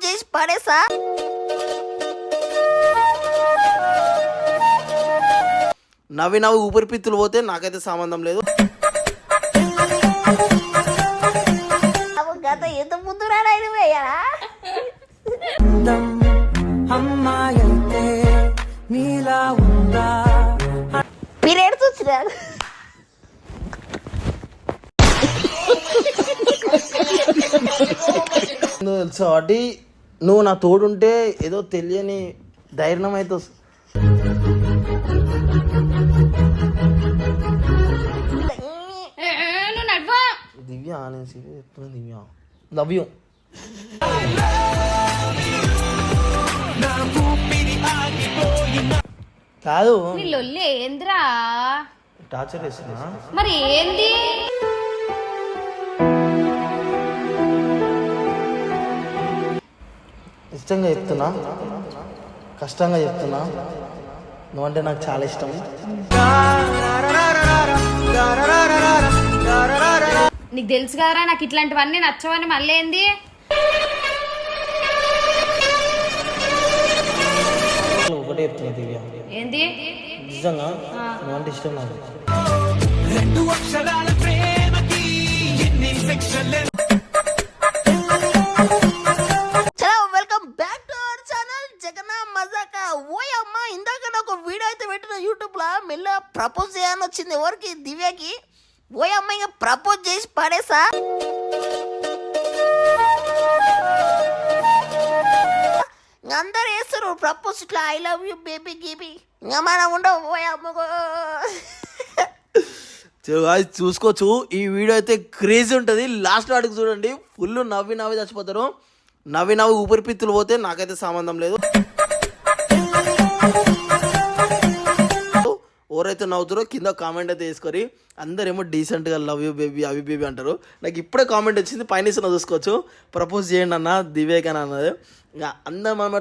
చేసి పడేసా. నవ్వి ఊపిరితిత్తులు పోతే నాకైతే సంబంధం లేదు. గత ఎంత ముందు రాడు వేయాలా పీరియడ్స్ వచ్చినాడు. తెలుసా వాటి నువ్వు నా తోడుంటే ఏదో తెలియని ధైర్యం అయితే దివ్య అనేసి చెప్తున్నా. దివ్య లవ్ యూ. కాదు ఏంద్రా టార్చర్ చేస్తున్నా మరి ఏంది? ఇష్టంగా చెప్తున్నా, కష్టంగా చెప్తున్నా. నువ్వంటే నాకు చాలా ఇష్టం. నీకు తెలుసు కదరా నాకు ఇట్లాంటివన్నీ నచ్చవని. మళ్ళీ ఏంది? ఒకటే చెప్తున్నా దివ్య, ఏంది? నిజంగా నువ్వంటే ఇష్టం నాకు. Welcome back to our channel Jagan Mazaka. ఓయమ్మ, ఇందాక నాకు వీడియో అయితే పెట్టిన యూట్యూబ్ లో మెల్ల ప్రపోజ్ చేయాలని వచ్చింది. ఎవరికి? దివ్యకి. ఓయమ్మ ఇంకా ప్రపోజ్ చేసి పడేసా. అందరు వేస్తారు ప్రపోజ్ ఇట్లా, I love you baby GB. ఇంకా మనం ఉండవు. ఓయమ్మ చూసుకోవచ్చు. ఈ వీడియో అయితే క్రేజీ ఉంటుంది. లాస్ట్ వాటికి చూడండి, ఫుల్ నవ్వి చచ్చిపోతారు. నవ్వి ఊపిరితిత్తులు పోతే నాకైతే సంబంధం లేదు. ఎవరైతే నవ్వుతారో కింద కామెంట్ అయితే వేసుకొని. అందరేమో డీసెంట్గా లవ్ యూ బేబీ అవి బేబీ అంటారు. నాకు ఇప్పుడే కామెంట్ వచ్చింది, పైన చూసుకోవచ్చు. ప్రపోజ్ చేయండి అన్న దివ్యకని అన్నది. ఇంకా అందరు మనం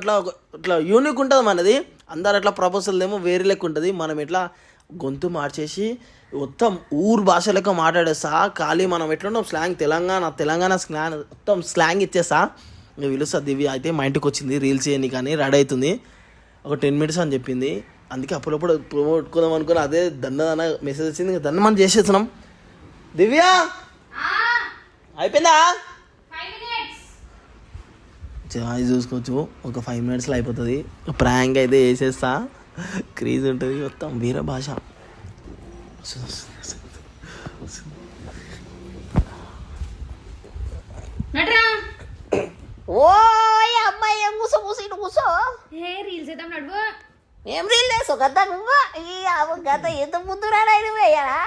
ఇట్లా యూనిక్ ఉంటుంది మనది. అందరు అట్లా ప్రపోజల్ ఏమో వేరే లెక్క ఉంటుంది. మనం ఇట్లా గొంతు మార్చేసి మొత్తం ఊరు భాష లెక్క మాట్లాడేస్తా. ఖాళీ మనం ఎట్లున్నాం స్లాంగ్, తెలంగాణ స్లాంగ్ మొత్తం స్లాంగ్ ఇచ్చేస్తా. ఇంకా పిలుస్తా. దివ్య అయితే మా ఇంటికి వచ్చింది రీల్స్ చేయని, కానీ రెడీ అవుతుంది. ఒక 10 minutes అని చెప్పింది. అందుకే అప్పుడప్పుడు ప్రమోట్కుందాం అనుకుని అదే దన్న మెసేజ్ వచ్చింది. ఇంకా దన్న మనం చేసేస్తున్నాం. దివ్య అయిపోయిందా? అది చూసుకోవచ్చు. ఒక 5 minutesలో అయిపోతుంది. ప్రాంక్ అయితే వేసేస్తా. క్రేజ్ ఉంటుంది మొత్తం వేరే భాష. ఓ అమ్మాయి ఏం కూసో ఇటు కూసో. రీల్స్ చేద్దాం నడువు. ఏం రీల్ వేసావు కదా నువ్వు? ఈ గత ఎంత ముందు రాడు వేయాలా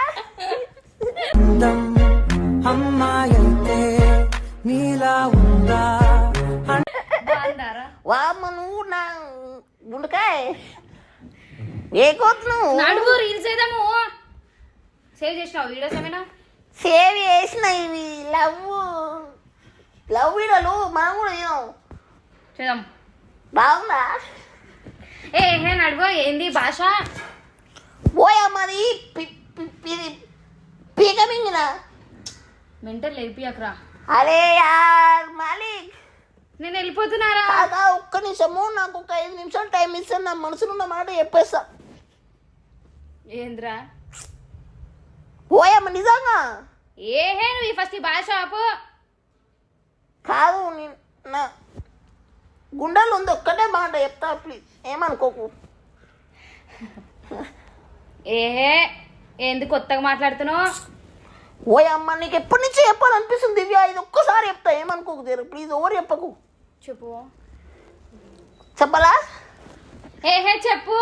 వామ్మ నువ్వు నా గుండకాయ ఏ కోతు నువ్వు. నడువు రీల్స్ చేద్దాము. సేవ్ చేసినావు వీడియోస్ ఏమైనా? సేవ్ చేసిన ఇవి లవ్ వీడియోలు మనం కూడా చేద్దాం. బాగుందా? హే నడువు. ఏంది భాష? పోయమ్మది పీక మింగిన మెంటల్ లేపియకరా. అరే యార్ మాలిక్, నేను వెళ్ళిపోతున్నారా? కాదా ఒక్క నిమిషము, నాకు ఒక 5 నిమిషాలు టైం ఇస్తాను. నా మనసులో ఉన్న మాట చెప్పేస్తా. ఏంద్రా? పోయమ్మ నిజంగా. నువ్వు ఫస్ట్ ఈ భాష ఆపు. కాదు, నా గుండెలు ఉంది, ఒక్కటే మాట చెప్తా ప్లీజ్, ఏమనుకోకు. ఎందుకు కొత్తగా మాట్లాడుతున్నావు? ఓయమ్మ, నీకు ఎప్పటి నుంచి చెప్పాలనిపిస్తుంది దివ్య, ఇది ఒక్కసారి చెప్తా, ఏమనుకోకు దేరు ప్లీజ్. ఎవరు చెప్పకు. చెప్పు. చెప్పలా? చెప్పు.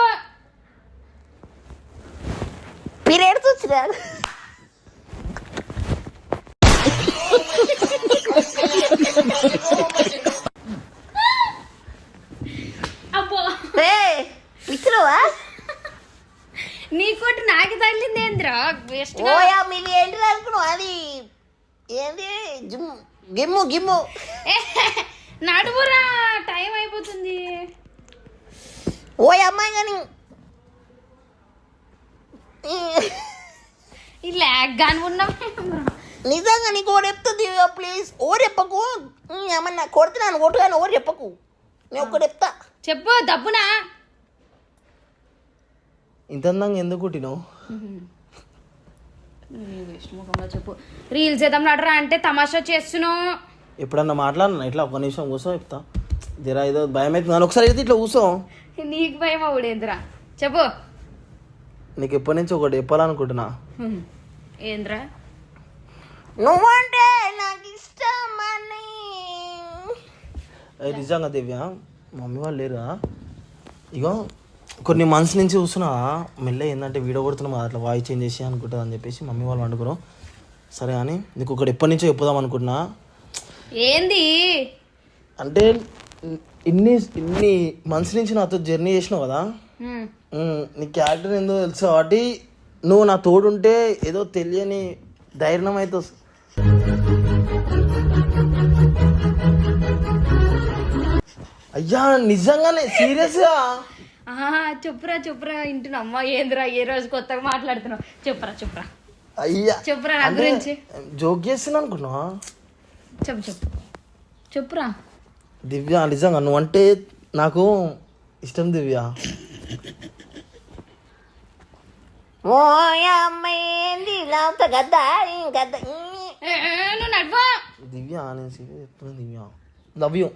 పీరియడ్స్ వచ్చినా. అబ్బో ఇచ్చినవా? నీకోటి నాకు తగిలింది ఏంద్రా? ఓయా మీరు ఏంటి అనుకున్నావు? అది ఏంది గిమ్ము నడువురా, టైం అయిపోతుంది. ఓయ్ అమ్మాయి కానీ ఈ లాగ్ గాని ఉన్నాం. నిజంగా నీకు ఓరు చెప్తా దివ్య ప్లీజ్ ఓరు చెప్పకు ఏమన్నా కొడుతున్నాను కొట్టుగానే ఓరు చెప్పకు నేను ఒక్కటి చెప్తా చెప్పు దబ్బునా. ఇంత అందంగా ఎందుకు కుట్టినావు? విష్ణుముఖంగా చెప్పు. రీల్స్ చేద్దాం నడరా అంటే తమాషా చేస్తున్నావు. ఎప్పుడన్నా మాట్లాడినా ఇట్లా ఒక నిమిషం కూర్చో చెప్తా. జరా ఏదో భయం అవుతుంది ఒకసారి అయితే ఇట్లా కూర్చో. నీకు భయం అవుడేంద్రా చెప్పు. నీకు ఎప్పటి నుంచి ఒకటి చెప్పాలనుకుంటున్నా. ఏంద్రా? నువ్వంటే నాకు ఇష్టమని. నిజంగా దివ్య మమ్మీ వాళ్ళు లేరా? ఇగో కొన్ని మంత్స్ నుంచి చూస్తున్నా మెల్ల ఏంటంటే వీడియో కొడుతున్నాం అట్లా వాయిస్ చేంజ్ చేసి అనుకుంటుంది అని చెప్పేసి మమ్మీ వాళ్ళు వండుకురు. సరే అని నీకు ఒకటి ఎప్పటి నుంచో చెప్పుదాం అనుకుంటున్నా. ఏంది అంటే ఇన్ని మంత్స్ నుంచి నాతో జర్నీ చేసినావు కదా, నీ క్యారెక్టర్ ఏందో తెలుసు కాబట్టి నువ్వు నా తోడుంటే ఏదో తెలియని ధైర్యం అయితే అయ్యా నిజంగానే సీరియస్గా. చెప్పురా వింటున్నా. అమ్మా ఏంద్రా ఏ రోజు కొత్తగా మాట్లాడుతున్నావు? చెప్పురా అయ్యా చెప్పురా నా గురించి. జోక్ చేస్తున్నా అనుకున్నా. చెప్పురా. దివ్య నిజంగా నువ్వంటే నాకు ఇష్టం దివ్య. ఓ అమ్మాయి గద్దా గద్ద నువ్వు నడవా. దివ్య నేను సీరియస్ చెప్తున్నా దివ్య. Love you.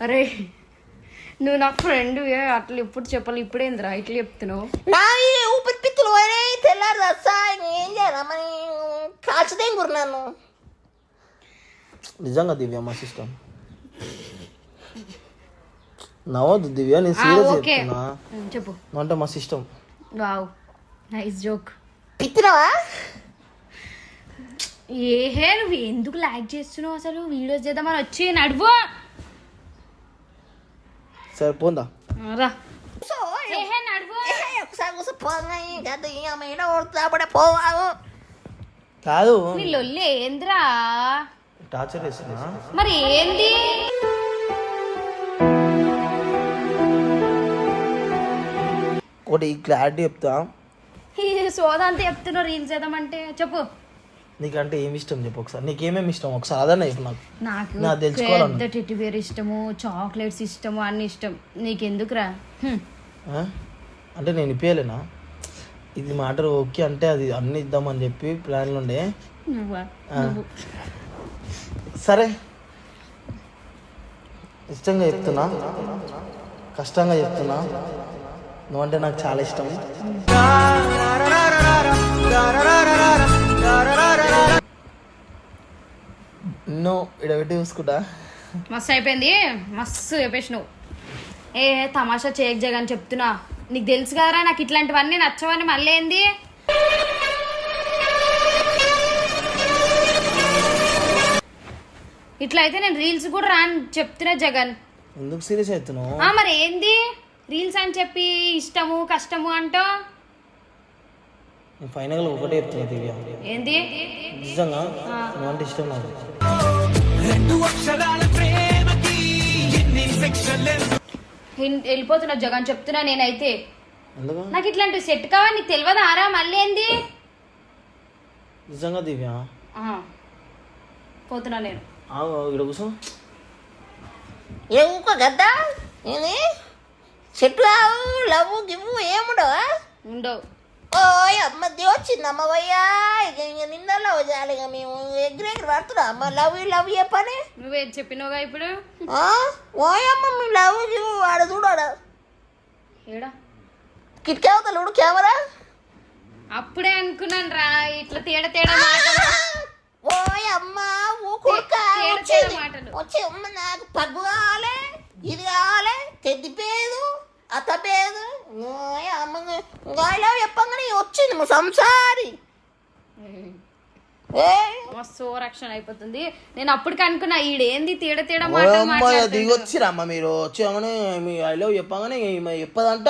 అరే నువ్వు నా ఫ్రెండ్ అట్లా ఎప్పుడు చెప్పాలి, ఇప్పుడేంద్రా ఇట్లా చెప్తున్నావు? నా ఊపిరితిత్తులు పోయినాయి తెల్లారు వస్తా ఏం చేయాలా మరి కాల్చుదేం గురు నన్ను. నిజంగా దివ్య మా సిస్టమ్ నవ్వద్దు దివ్య నేను సీరియస్ చెప్తున్నా. చెప్పు. నువ్వు అంటే మా సిస్టమ్. Wow nice joke. పిత్తినవా? ఏహే నువ్వు ఎందుకు లైక్ చేస్తున్నావు అసలు? వీడియోస్ చేద్దామని వచ్చి నడువు. సరే పోందా రా. ఒకసారి కూర్చో పోగా గద్ద ఈ అమ్మాయి కొడుతున్నప్పుడే పోవావు. కాదు నీ లొల్లి ఏంద్రా? టార్చర్ చేస్తున్నా. మరి ఏంది? ఒకటి క్లారిటీ చెప్తా. ఈ సోదంతా చెప్తున్నావు రీల్స్ చేద్దామంటే. చెప్పు. నీకంటే ఏమి ఇష్టం చెప్పు ఒకసారి. నీకేమేమి ఇష్టం ఒకసారి అదన్నా చెప్పు నాకు. నాకు పెద్ద టెడ్డీబేర్ ఇష్టము, చాక్లెట్స్ ఇష్టము, అన్ని ఇష్టం. నీకెందుకురా? అంటే నేను ఇప్పలేనా ఇది మాట ఓకే అంటే అది అన్ని ఇద్దామని చెప్పి ప్లాన్లు ఉండే. సరే ఇష్టంగా చెప్తున్నా, కష్టంగా చెప్తున్నా. నువ్వంటే నాకు చాలా ఇష్టం. నువ్వు ఇడబెట్టి చూసుకుంటా. మస్తు అయిపోయింది, మస్తు చెప్పేసినావు. ఏ తమాషా చేయక జగన్ చెప్తున్నా. నీకు తెలుసు కదరా నాకు ఇట్లాంటివన్నీ నచ్చవని. మళ్ళీ ఏంది? ఇట్లా అయితే నేను రీల్స్ కూడా రాని చెప్తున్నా జగన్. ఎందుకు సీరియస్ అవుతున్నావు? మరి ఏంది రీల్స్ అని చెప్పి ఇష్టము కష్టము అంటో? ఫైనల్ ఒకటే చెప్తున్నా దివ్య. ఏంది? నిజంగా నువ్వంటే ఇష్టం నాకు. వెళ్ళిపోతున్నా జగన్ చెప్తున్నా. నేనైతే ఎందుకు నాకు ఇట్లాంటి సెట్ కావాలి. నీకు తెలియదు ఆరా? మళ్ళీ ఏంది? నిజంగా దివ్య పోతున్నా నేను. ఇక్కడ కూర్చో. ఇంకో గద్దా ఇది చెట్టు లవ్ గివ్వు ఏముండవా? ఉండవు. ఓ అమ్మ వచ్చింది అమ్మవయ్యా. ఇక నిన్న లవ్ చేయాలి. ఇక మేము ఎగ్రెగ్రి పడుతున్నా అమ్మ లవ్ చెప్పని. నువ్వేం చెప్పినావుగా ఇప్పుడు? ఓయమ్మ మీ లవ్ గివ్వు వాడ చూడాడా ఏడా కిటికీ అవుతాడు కెమెరా. అప్పుడే అనుకున్నాను రా ఇట్లా తేడా తేడా మాటలు. ఓయమ్మ ఊరుక మాటలు వచ్చి అమ్మ నాకు పగ్గు కావాలి, ఇది కావాలి, తెద్దిపేదు అతపేదు అమ్మ గాయలో చెప్పంగానే వచ్చింది మా సంసారి. మస్తు రక్షణ అయిపోతుంది. నేను అప్పటికి అనుకున్నా ఈడేంది తేడా తేడా మాటలు. దిగొచ్చిరమ్మ మీరు వచ్చామని మీ ఐలో చెప్పగానే చెప్పదంట.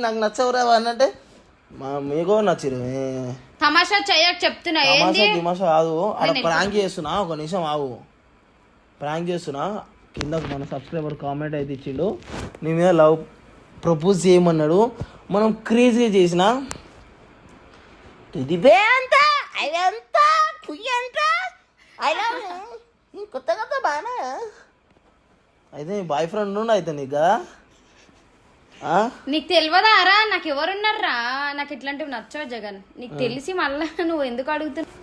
నాకు నచ్చవరా అన్నట్టే మీకో నచ్చిరు. తమాషా చెయ్యక చెప్తున్నా. ఏంది తమాషా కాదు, అక్కడ ప్రాంక్ చేస్తున్నా. ఒక నిమిషం ఆగు, ప్రాంక్ చేస్తున్నా. కింద మన సబ్స్క్రైబర్ కామెంట్ అయితే ఇచ్చిండు నీ మీద ప్రపోజ్ చేయమన్నాడు. మనం క్రేజీగా చేసిన ఇదివే అంత అదంత పుయ్యి అంట అయినా కొత్త కొత్త బాగా అయితే నీ బాయ్ ఫ్రెండ్ ఉండు అయితే నీకు కదా. నీకు తెలియదారా నాకు ఎవరున్నారా? నాకు ఇట్లాంటివి నచ్చవు జగన్. నీకు తెలిసి మళ్ళా నువ్వు ఎందుకు అడుగుతున్నావు?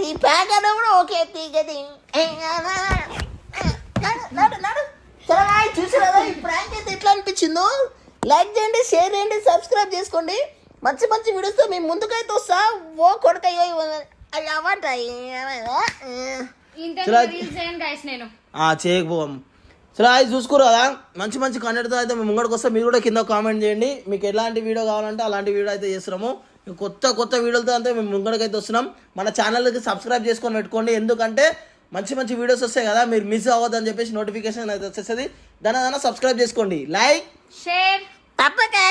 ఈ ప్యాక్ అన్న కూడా ఓకే తీగది చూసి కదా ఈ ప్రాంక్ అయితే ఎట్లా అనిపించిందో లైక్ చేయండి, షేర్ చేయండి, సబ్స్క్రైబ్ చేసుకోండి. మంచి మంచి వీడియోస్తో మేము ముందుకైతే వస్తా. ఓ కొడుకయ్యో అవి అవ్వంటాయి నేను చేయకపోం. సరే అది చూసుకోరు కదా, మంచి మంచి కంటెంట్తో అయితే మేము ముంగడికి వస్తాం. మీరు కూడా కింద కామెంట్ చేయండి మీకు ఎలాంటి వీడియో కావాలంటే అలాంటి వీడియో అయితే చేస్తున్నాము. కొత్త కొత్త వీడియోలతో అయితే మేము ముంగడికి అయితే వస్తున్నాం. మన ఛానల్కి సబ్స్క్రైబ్ చేసుకొని పెట్టుకోండి, ఎందుకంటే మంచి మంచి వీడియోస్ వస్తాయి కదా, మీరు మిస్ అవ్వద్దని చెప్పేసి నోటిఫికేషన్ అయితే వచ్చేస్తుంది. దాని సబ్స్క్రైబ్ చేసుకోండి, లైక్ షేర్ తప్పకే.